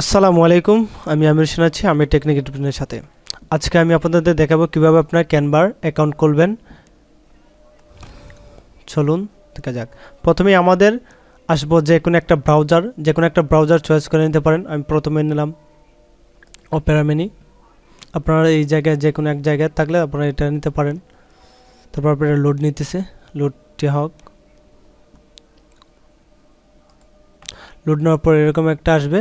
আসসালামু আলাইকুম। আমি আমির হোসেন আছি আমি টেকনিক ইউটিউবের সাথে। আজকে আমি আপনাদের দেখাবো কিভাবে আপনার ক্যানভার অ্যাকাউন্ট খুলবেন। চলুন দেখা যাক। প্রথমেই আমাদের আসবো যে কোনো একটা ব্রাউজার চয়েস করে নিতে পারেন। আমি প্রথমে নিলাম অপেরা মিনি। আপনারা এই জায়গায় যে কোনো এক জায়গায় থাকলে আপনারা এটা নিতে পারেন। তারপর আপনারা লোড নিতেছে, লোডটি হোক। লোড নেওয়ার পর এরকম একটা আসবে।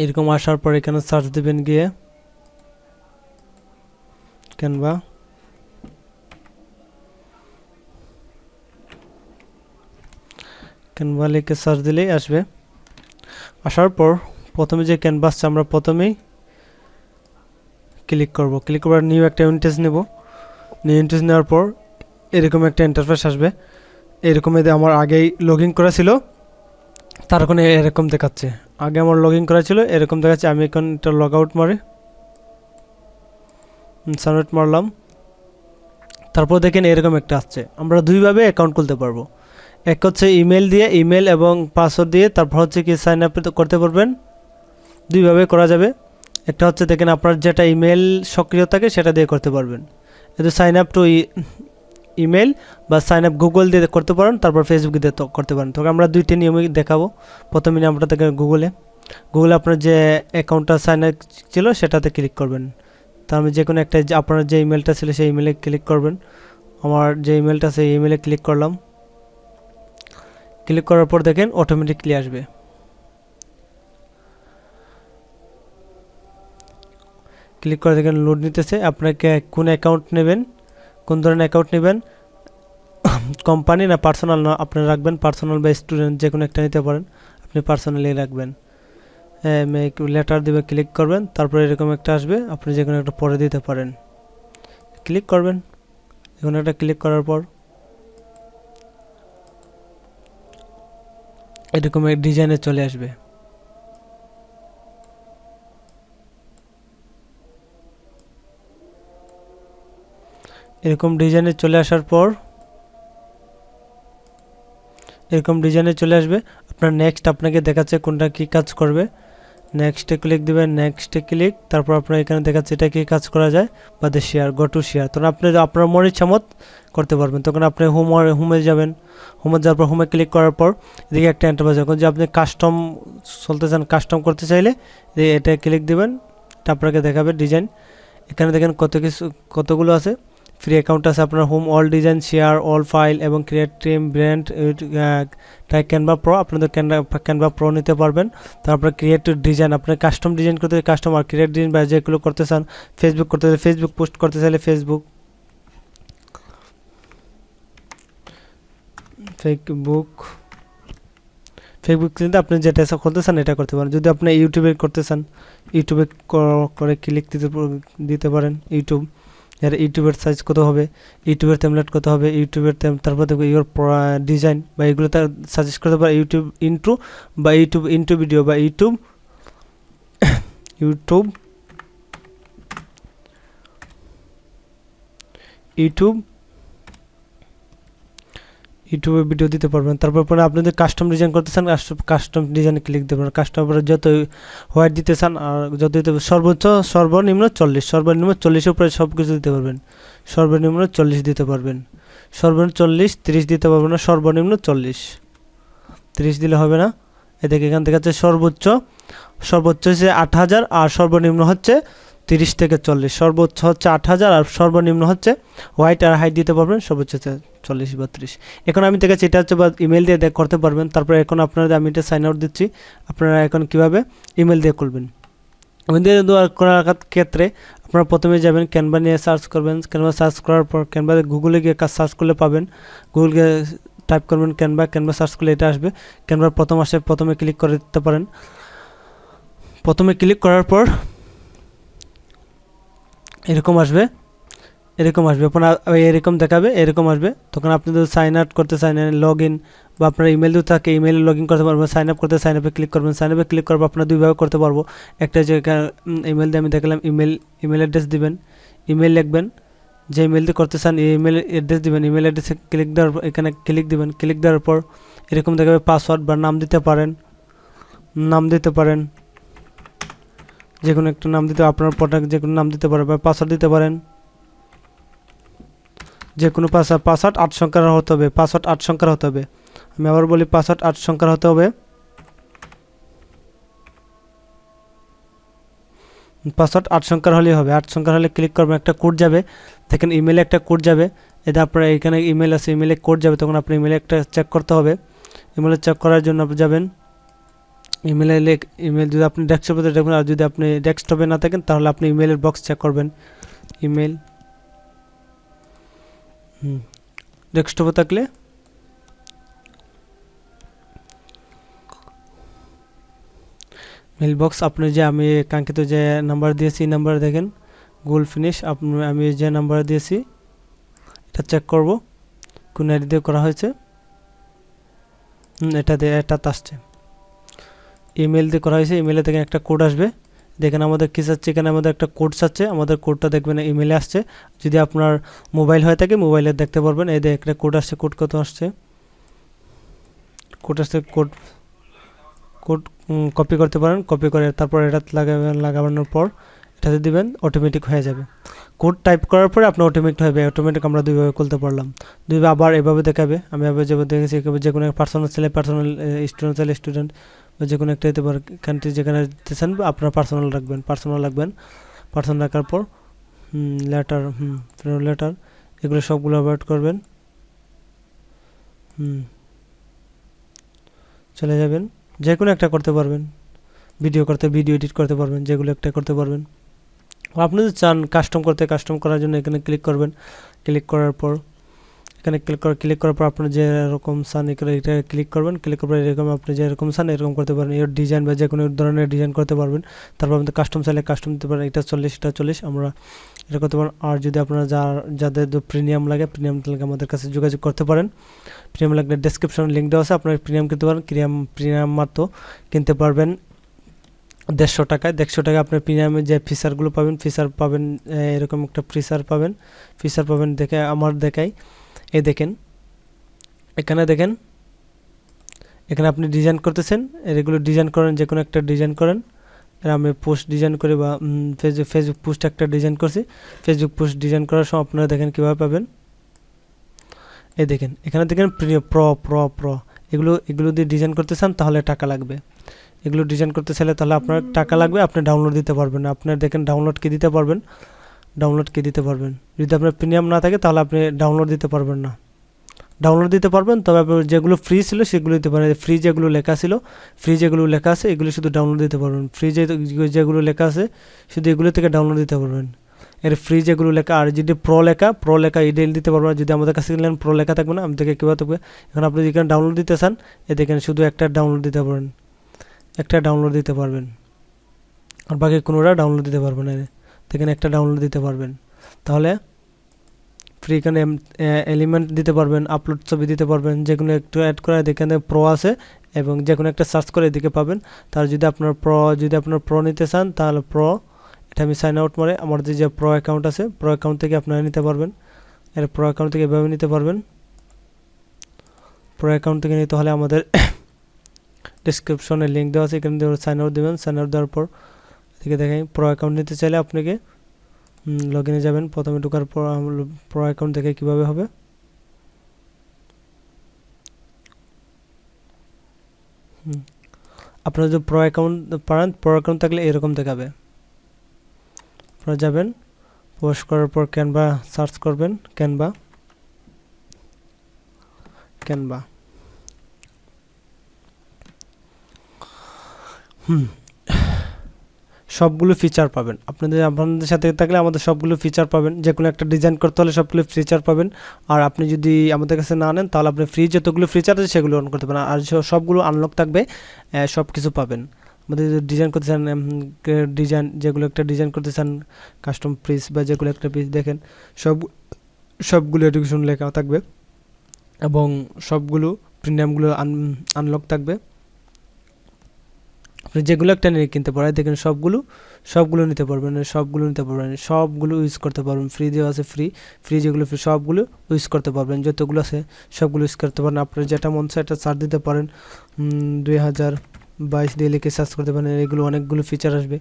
এরকম আসার পর এখানে সার্চ দিবেন গিয়ে ক্যানভা। ক্যানভা লিখে সার্চ দিলেই আসবে। আসার পর প্রথমে যে ক্যানভাসটা আমরা প্রথমেই ক্লিক করব। ক্লিক করার নিউ একটা ইন্টারেস্ট নেব। নিউ ইন্টারেস্ট নেওয়ার পর এরকম একটা ইন্টারফেস আসবে। এরকম আমার আগেই লগ ইন করা ছিল, তার কোনো এরকম দেখাচ্ছে। আগে আমার লগ ইন করা ছিল, এরকম দেখাচ্ছে। আমি এখন এটা লগ আউট মারি, সাবমিট মারলাম। তারপর দেখেন এরকম একটা আসছে। আমরা দুইভাবে অ্যাকাউন্ট খুলতে পারবো। এক হচ্ছে ইমেল দিয়ে, ইমেল এবং পাসওয়ার্ড দিয়ে। তারপর হচ্ছে কি সাইন আপ করতে পারবেন। দুইভাবে করা যাবে। একটা হচ্ছে দেখেন আপনার যেটা ইমেল সক্রিয় থাকে সেটা দিয়ে করতে পারবেন। এটা সাইন আপ টু ইমেল বা সাইন আপ গুগল দিয়ে করতে পারেন, তারপর ফেসবুক দিয়ে করতে পারেন। তো আমরা দুইটি নিয়মই দেখাবো। প্রথমে আমরা দেখেন গুগলে আপনার যে অ্যাকাউন্টটা সাইন আপ ছিল সেটাতে ক্লিক করবেন। তার আমি যে কোনো একটা আপনার যে ইমেলটা ছিল সেই ইমেলে ক্লিক করবেন। আমার যে ইমেলটা সেই ইমেলে ক্লিক করলাম। ক্লিক করার পর দেখেন অটোমেটিকলি আসবে। ক্লিক করে দেখেন লোড নিতেছে। আপনাকে কোন অ্যাকাউন্ট নেবেন, কোন ধরনের অ্যাকাউন্ট নেবেন, কোম্পানি না পার্সোনাল না আপনি রাখবেন। পার্সোনাল বা স্টুডেন্ট যে কোনো একটা নিতে পারেন, আপনি পার্সোনালি রাখবেন। লেটার দিবে, ক্লিক করবেন। তারপরে এরকম একটা আসবে, আপনি যে কোনো একটা পরে দিতে পারেন। ক্লিক করবেন। এখন একটা ক্লিক করার পর এরকম এক ডিজাইনে চলে আসবে। এরকম ডিজাইনে চলে আসার পর এরকম ডিজাইনে চলে আসবে। আপনার নেক্সট আপনাকে দেখাচ্ছে কোনটা কি কাজ করবে। নেক্সটে ক্লিক দিবেন, নেক্সটে ক্লিক। তারপর আপনার এখানে দেখাচ্ছে এটা কি কাজ করা যায়, বাদে শেয়ার, গো টু শেয়ার। তখন আপনি আপনার মনের ইচ্ছা মত করতে পারবেন। তখন আপনি হোমে যাবেন। হোমে যাওয়ার পর হোমে ক্লিক করার পর এদিকে একটা এন্টারপ্রাইজ, যখন যে আপনি কাস্টম চলতে চান, কাস্টম করতে চাইলে এটা ক্লিক দিবেন। এটা আপনাকে দেখাবে ডিজাইন। এখানে দেখেন কতগুলো আছে। ফ্রি অ্যাকাউন্ট আছে আপনার home, all design, share, all file এবং ক্রিয়েট টিম, ব্র্যান্ড, তাই ক্যানভা প্রো। আপনাদের ক্যানভা প্রো নিতে পারবেন। তারপরে ক্রিয়েট ডিজাইন, আপনি কাস্টম ডিজাইন করতে কাস্টম, আর ক্রিয়েট ডিজাইন বা যেগুলো করতে চান, ফেসবুক করতে চাইলে ফেসবুক, পোস্ট করতে চাইলে ফেসবুক, ফেসবুক কিন্তু আপনি যেটা করতে চান এটা করতে পারেন। যদি আপনি ইউটিউবে করতে চান, ইউটিউবে করে ক্লিক দিতে পারেন। ইউটিউবের সাইজ কত হবে, ইউটিউবের টেমপ্লেট কত হবে, তারপর দেখবো ইউর ডিজাইন বা এগুলো তার সাজেস্ট করতে পারে। ইউটিউব ইন্ট্রো বা ইউটিউব ইন্ট্রো ভিডিও বা ইউটিউব ইউটিউব ইউটিউব ইউটিউবে ভিডিও দিতে পারবেন। তারপর আপনি যদি কাস্টম ডিজাইন করতে চান, কাস্টম ডিজাইনে ক্লিক দেবেন। কাস্টমারের যত হোয়াইট দিতে চান আর যত দিতে, সর্বনিম্ন 40, সর্বনিম্ন 40-এর উপরে সব কিছু দিতে পারবেন। সর্বনিম্ন 40 দিতে পারবেন। সর্বনিম্ন 40, 30 দিতে পারবেন না। সর্বনিম্ন 40, 30 দিলে হবে না। এদিকে এখান থেকে হচ্ছে সর্বোচ্চ হচ্ছে 8000 আর সর্বনিম্ন হচ্ছে 30 থেকে 40। সর্বোচ্চ হচ্ছে 8000 আর সর্বনিম্ন হচ্ছে হোয়াইট আর হাইট দিতে পারবেন সর্বোচ্চ 40 বা 30। এখন আমি দেখাচ্ছি এটা হচ্ছে বা ইমেল দিয়ে করতে পারবেন। তারপরে এখন আপনাদের আমি এটা সাইন আউট দিচ্ছি। আপনারা এখন কিভাবে ইমেল দিয়ে করবেন। ইমেল দিয়ে করার ক্ষেত্রে আপনারা প্রথমে যাবেন ক্যানভা নিয়ে সার্চ করবেন। ক্যানভা সার্চ করার পর ক্যানভা গুগলে গিয়ে কাজ সার্চ করলে পাবেন। গুগলে টাইপ করবেন ক্যানভা সার্চ করলে এটা আসবে। ক্যানভার প্রথম আসে, প্রথমে ক্লিক করে দিতে পারেন। প্রথমে ক্লিক করার পর এরকম আসবে। আপনার এরকম দেখাবে, এরকম আসবে। তখন আপনি যদি সাইন আপ করতে চান, লগ ইন বা আপনার ইমেল যদি থাকে ইমেলে লগ ইন করতে পারবেন। সাইন আপ করতে সাইন আপে ক্লিক করবেন। সাইন আপে ক্লিক করবো আপনার দুইভাবে করতে পারবো। একটা যে ইমেল দিয়ে আমি দেখলাম, ইমেল অ্যাড্রেস দিবেন, ইমেল লিখবেন। যে ইমেল দিয়ে করতে চান ইমেল অ্যাড্রেস দিবেন। ইমেল অ্যাড্রেসে ক্লিক দেওয়ার এখানে ক্লিক দিবেন। ক্লিক দেওয়ার পর এরকম দেখাবে পাসওয়ার্ড বা নাম দিতে পারেন। যে কোনো একটা নাম দিতে, আপনার প্রোডাক্ট যে কোনো নাম দিতে পারেন বা পাসওয়ার্ড দিতে পারেন, যে কোনো পাসওয়ার্ড 8 সংখ্যার হতে হবে, পাসওয়ার্ড 8 সংখ্যার হতে হবে। আমি আবার বলি পাসওয়ার্ড 8 সংখ্যার হতে হবে, পাসওয়ার্ড 8 সংখ্যার হলেই হবে। 8 সংখ্যার হলে ক্লিক করবেন, একটা কোড যাবে, দেখেন ইমেলে একটা কোড যাবে, এটা আপনার এখানে ইমেল আছে, ইমেলে কোড যাবে, তখন আপনি ইমেলে একটা চেক করতে হবে। ইমেলে চেক করার জন্য আপনি যাবেন ইমেলে, ইমেল যদি আপনি ডেস্কটপে দেখবেন, আর যদি আপনি ডেস্কটপে না থাকেন তাহলে আপনি ইমেলের বক্স চেক করবেন। ইমেল ডেস্কটপে থাকলে মেল বক্স, আপনি যে আমি কাঙ্ক্ষিত যে নাম্বার দিয়েছি নাম্বার দেখেন গুগল ফিনিশ, আমি যে নাম্বার দিয়েছি এটা চেক করব কোন আইডি দিয়ে করা হয়েছে। এটা দিয়ে এটা আসছে, ইমেল দিয়ে করা হয়েছে। ইমেলে দেখেন একটা কোড আসবে, দেখেন আমাদের কী চাচ্ছে, এখানে আমাদের একটা কোড চাচ্ছে, আমাদের কোডটা দেখবেন ইমেলে আসছে। যদি আপনার মোবাইল হয়ে থাকে মোবাইলে দেখতে পারবেন, এই দেখে একটা কোড আসছে। কোড কত আসছে, কোড আসছে, কোড কপি করতে পারেন, কপি করে তারপর এটা লাগাবেন, লাগানোর পর এটাতে দিবেন, অটোমেটিক হয়ে যাবে। কোড টাইপ করার পরে আপনার অটোমেটিক হবে, অটোমেটিক আমরা দুইভাবে খুলতে পারলাম। দুইভাবে আবার এভাবে দেখাবে, আমি আবার যেভাবে দেখেছি যে কোনো পার্সোনাল ছেলে পার্সোনাল, স্টুডেন্ট ছেলে স্টুডেন্ট, বা যে কোনো একটা দিতে পারে। কান্ট্রি যেখানে দিতেছেন আপনার পার্সোনাল রাখবেন, পার্সোনাল রাখবেন। পার্সোনাল রাখার পর লেটার, লেটার, এগুলো সবগুলো অ্যাভয়েড করবেন। চলে যাবেন, যে কোনো একটা করতে পারবেন, ভিডিও এডিট করতে পারবেন, যেগুলো একটা করতে পারবেন। আপনি যদি চান কাস্টম করতে, কাস্টম করার জন্য এখানে ক্লিক করবেন। ক্লিক করার পর এখানে ক্লিক করার পর আপনি যেরকম চান এখানে এটা ক্লিক করবেন। ক্লিক করার পর এরকম আপনি যেরকম চান এরকম করতে পারেন, এর ডিজাইন বা যে কোনো ধরনের ডিজাইন করতে পারবেন। তারপর আপনি কাস্টম চাইলে কাস্টম দিতে পারেন, এটা 40, এটা 40, আমরা এটা করতে পারেন। আর যদি আপনারা যাদের প্রিমিয়াম লাগে, প্রিমিয়াম লাগে আমাদের কাছে যোগাযোগ করতে পারেন। প্রিমিয়াম লাগলে ডেসক্রিপশনে লিঙ্ক দেওয়া আছে, আপনারা প্রিমিয়াম কিনতে পারেন। প্রিমিয়াম মাত্র কিনতে পারবেন 150 টাকায়। 150 টাকা আপনার প্রিমিয়ামে যে ফিচারগুলো পাবেন, ফিচার পাবেন এরকম একটা ফিচার পাবেন দেখে আমার দেখাই। এই দেখেন, এখানে দেখেন, এখানে আপনি ডিজাইন করতেছেন, এগুলো ডিজাইন করেন, যে কোনো একটা ডিজাইন করেন। আমি পোস্ট ডিজাইন করে বা ফেসবুক পোস্ট একটা ডিজাইন করছি, ফেসবুক পোস্ট ডিজাইন করার সময় আপনারা দেখেন কীভাবে পাবেন। এই দেখেন, এখানে দেখেন প্র এগুলো দিয়ে ডিজাইন করতে চান তাহলে টাকা লাগবে। এগুলো ডিজাইন করতে চাইলে তাহলে আপনার টাকা লাগবে, আপনি ডাউনলোড দিতে পারবেন। আপনার দেখেন ডাউনলোড কি দিতে পারবেন, যদি আপনার প্রিমিয়াম না থাকে তাহলে আপনি ডাউনলোড দিতে পারবেন না। ডাউনলোড দিতে পারবেন, তবে যেগুলো ফ্রি ছিল সেগুলো দিতে পারেন। ফ্রি যেগুলো লেখা আছে এগুলো শুধু ডাউনলোড দিতে পারবেন। ফ্রি যেগুলো লেখা আছে শুধু এগুলো থেকে ডাউনলোড দিতে পারবেন। এর ফ্রি যেগুলো লেখা, আর যদি প্র লেখা ইডেল দিতে পারবেন। যদি আমাদের কাছে কিনলেন প্র লেখা থাকবে না, আমাদেরকে কীভাবে থাকবে। এখন আপনি যেখানে ডাউনলোড দিতে চান এ দেখেন শুধু একটা ডাউনলোড দিতে পারেন, আর বাকি কোনোটা ডাউনলোড দিতে পারবেন না। দেখেন একটা ডাউনলোড দিতে পারবেন, তাহলে ফ্রি। এখানে এলিমেন্ট দিতে পারবেন, আপলোড ছবি দিতে পারবেন, যে কোনো একটু অ্যাড করা এখানে প্রো আছে, এবং যে কোনো একটা সার্চ করে এদিকে পাবেন। তার যদি আপনার প্রো নিতে চান তাহলে প্রো, এটা আমি সাইন আউট মারে আমার যে প্রো অ্যাকাউন্ট আছে, প্রো অ্যাকাউন্ট থেকে আপনারা নিতে পারবেন। এর প্রো অ্যাকাউন্ট থেকে এভাবে নিতে পারবেন। প্রো অ্যাকাউন্ট থেকে নিতে হলে আমাদের ডিসক্রিপশনে লিঙ্ক দেওয়া আছে, এখানে সাইন আউট দেবেন। সাইন আউট দেওয়ার পর এদিকে দেখেন প্রো অ্যাকাউন্ট নিতে চাইলে আপনাকে লগ ইনে যাবেন। প্রথমে ঢোকার পর প্রো অ্যাকাউন্ট দেখে কীভাবে হবে। আপনারা যদি প্রো অ্যাকাউন্ট পারেন, প্রো অ্যাকাউন্ট থাকলে এরকম দেখাবে। আপনারা যাবেন, পোস্ট করার পর ক্যানভা সার্চ করবেন, ক্যানভা সবগুলো ফিচার পাবেন। আপনাদের সাথে থাকলে আমাদের সবগুলো ফিচার পাবেন। যে কোনো একটা ডিজাইন করতে হলে সবগুলো ফিচার পাবেন। আর আপনি যদি আমাদের কাছে না নেন তাহলে আপনি ফ্রি যতগুলো ফিচার আছে সেগুলো অন করতে পারেন, আর সবগুলো আনলক থাকবে, সব কিছু পাবেন। আমাদের যদি ডিজাইন করতে চান, যেগুলো একটা ডিজাইন করতে চান, কাস্টম পিস বা যেগুলো একটা পিস দেখেন সবগুলো এডুকেশন লেখা থাকবে, এবং সবগুলো প্রিমিয়ামগুলো আনলক থাকবে। আপনি যেগুলো একটা নিয়ে কিনতে পারেন, দেখেন সবগুলো নিতে পারবেন, সবগুলো ইউজ করতে পারবেন। ফ্রি দেওয়া আছে, ফ্রি যেগুলো ফ্রি সবগুলো ইউজ করতে পারবেন, যতগুলো আছে সবগুলো ইউজ করতে পারেন। আপনার যেটা মন চায় এটা ছাড় দিতে পারেন। 2000 2022 দিয়ে লিখে সার্চ করতে পারেন, এগুলো অনেকগুলো ফিচার আসবে,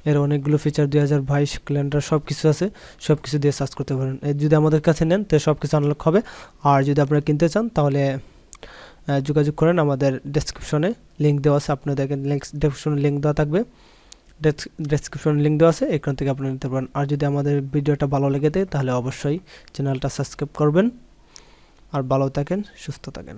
এর অনেকগুলো ফিচার 2022 ক্যালেন্ডার সব কিছু আছে, সব কিছু দিয়ে সার্চ করতে পারেন। যদি আমাদের কাছে নেন তো সব কিছু আনলক হবে। আর যদি আপনারা কিনতে চান তাহলে যোগাযোগ করেন, আমাদের ডেসক্রিপশনে লিঙ্ক দেওয়া আছে, আপনি দেখেন ডেসক্রিপশনে লিঙ্ক দেওয়া থাকবে, ডেসক্রিপশনে লিঙ্ক দেওয়া আছে, এখান থেকে আপনারা নিতে পারেন। আর যদি আমাদের ভিডিওটা ভালো লেগে থাকে তাহলে অবশ্যই চ্যানেলটা সাবস্ক্রাইব করবেন। আর ভালো থাকেন, সুস্থ থাকেন।